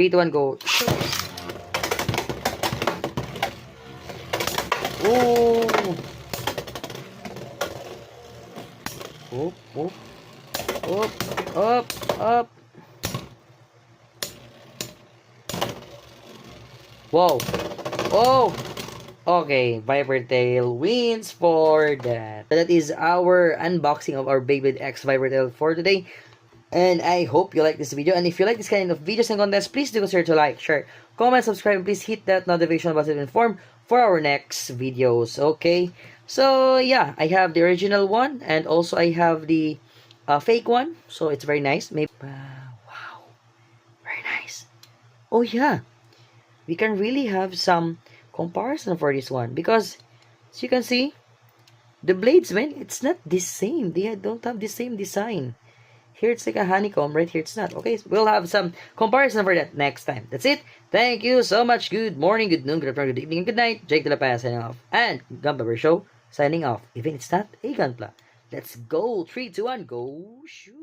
3, 2, 1, go. Oh! Up, up, up, up, up. Wow. Oh! Okay, Viper Tail wins for that. That is our unboxing of our Beyblade X Viper Tail for today. And I hope you like this video. And if you like this kind of videos and contents, please do consider to like, share, comment, subscribe, and please hit that notification button to be informed for our next videos. Okay? So, yeah, I have the original one, and also I have the fake one. So, it's very nice. Maybe, wow. Very nice. Oh, yeah. We can really have some comparison for this one. Because, as you can see, the blades, man, it's not the same. They don't have the same design. Here it's like a honeycomb, right here it's not. Okay, so we'll have some comparison for that next time. That's it. Thank you so much. Good morning, good noon, good afternoon, good evening, and good night. Jake De La Paz signing off. And Gunpowder Show signing off. Even it's not a gunpla. Let's go. 3, 2, 1, go. Shoot.